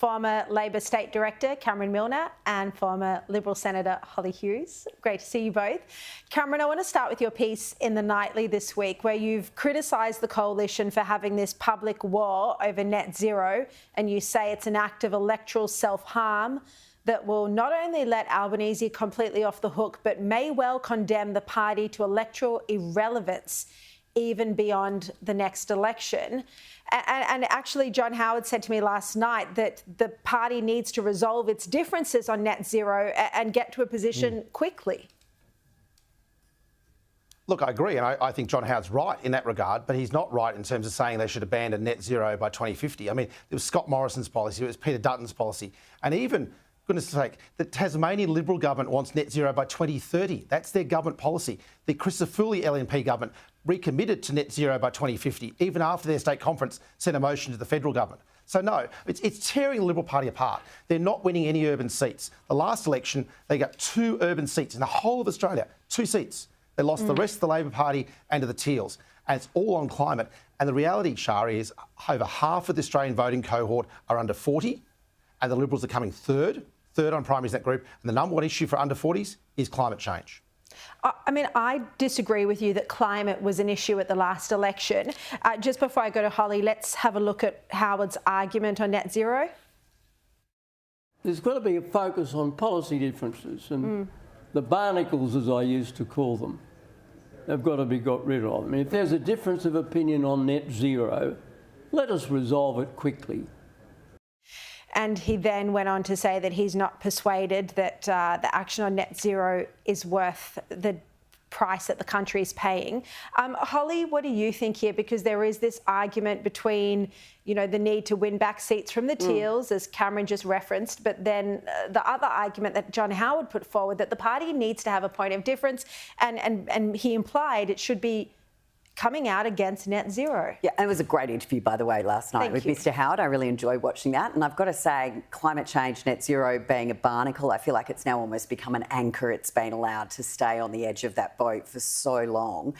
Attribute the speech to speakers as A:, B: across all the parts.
A: Former Labor State Director Cameron Milner and former Liberal Senator Hollie Hughes. Great to see you both. Cameron, I want to start with your piece in The Nightly this week, where you've criticised the coalition for having this public war over net zero, and you say it's an act of electoral self-harm that will not only let Albanese completely off the hook, but may well condemn the party to electoral irrelevance even beyond the next election. And actually, John Howard said to me last night that the party needs to resolve its differences on net zero and get to a position quickly.
B: Look, I agree, and I think John Howard's right in that regard, but he's not right in terms of saying they should abandon net zero by 2050. I mean, it was Scott Morrison's policy, it was Peter Dutton's policy, and even, goodness sake, the Tasmanian Liberal government wants net zero by 2030. That's their government policy. The Christofouli LNP government recommitted to net zero by 2050, even after their state conference sent a motion to the federal government. So no, it's tearing the Liberal Party apart. They're not winning any urban seats. The last election, they got 2 urban seats in the whole of Australia, 2 seats. They lost the rest of the Labor Party and to the Teals. And it's all on climate. And the reality, Sharri, is over half of the Australian voting cohort are under 40, and the Liberals are coming third on primaries in that group. And the number one issue for under 40s is climate change.
A: I mean, I disagree with you that climate was an issue at the last election. Just before I go to Hollie, let's have a look at Howard's argument on net zero.
C: There's got to be a focus on policy differences, and the barnacles, as I used to call them, have got to be got rid of. I mean, if there's a difference of opinion on net zero, let us resolve it quickly.
A: And he then went on to say that he's not persuaded that the action on net zero is worth the price that the country is paying. Hollie, what do you think here? Because there is this argument between, you know, the need to win back seats from the Teals, as Cameron just referenced, but then the other argument that John Howard put forward, that the party needs to have a point of difference, and he implied it should be coming out against net zero.
D: Yeah, and it was a great interview, by the way, last night with Mr. Howard. I really enjoyed watching that. And I've got to say, climate change, net zero being a barnacle, I feel like it's now almost become an anchor. It's been allowed to stay on the edge of that boat for so long.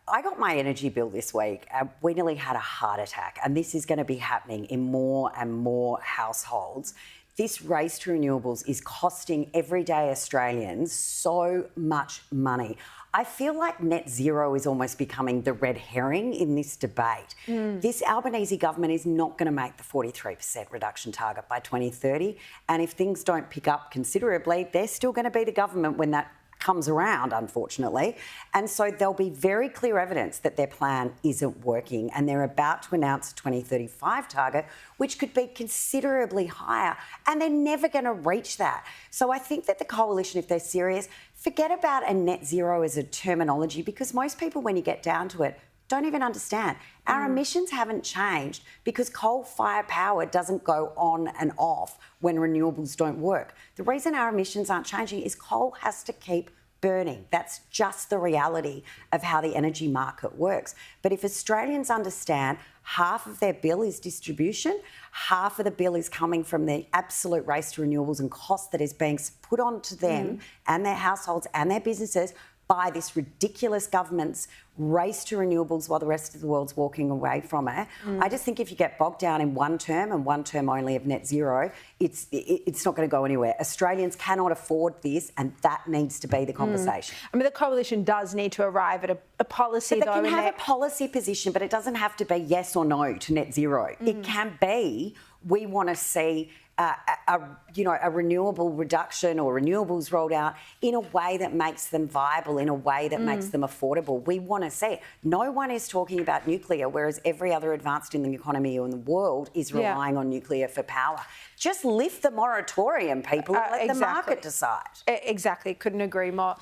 D: I got my energy bill this week. We nearly had a heart attack, and this is going to be happening in more and more households. This race to renewables is costing everyday Australians so much money. I feel like net zero is almost becoming the red herring in this debate. This Albanese government is not going to make the 43% reduction target by 2030. And if things don't pick up considerably, they're still going to be the government when that comes around, unfortunately. And so there'll be very clear evidence that their plan isn't working, and they're about to announce a 2035 target, which could be considerably higher, and they're never going to reach that. So I think that the coalition, if they're serious, forget about a net zero as a terminology, because most people, when you get down to it, don't even understand. Our emissions haven't changed because coal-fired power doesn't go on and off when renewables don't work. The reason our emissions aren't changing is coal has to keep burning. That's just the reality of how the energy market works. But if Australians understand half of their bill is distribution, half of the bill is coming from the absolute race to renewables and cost that is being put onto them and their households and their businesses by this ridiculous government's race to renewables while the rest of the world's walking away from it. I just think if you get bogged down in one term and one term only of net zero, it's not going to go anywhere. Australians cannot afford this, and that needs to be the conversation.
A: I mean, the coalition does need to arrive at a policy,
D: but
A: though.
D: They can have a policy position, but it doesn't have to be yes or no to net zero. It can be, we want to see a renewable reduction or renewables rolled out in a way that makes them viable, in a way that makes them affordable. We want to see it. No one is talking about nuclear, whereas every other advanced in the economy in the world is relying on nuclear for power. Just lift the moratorium, people, and let the market decide.
A: Exactly. Couldn't agree more.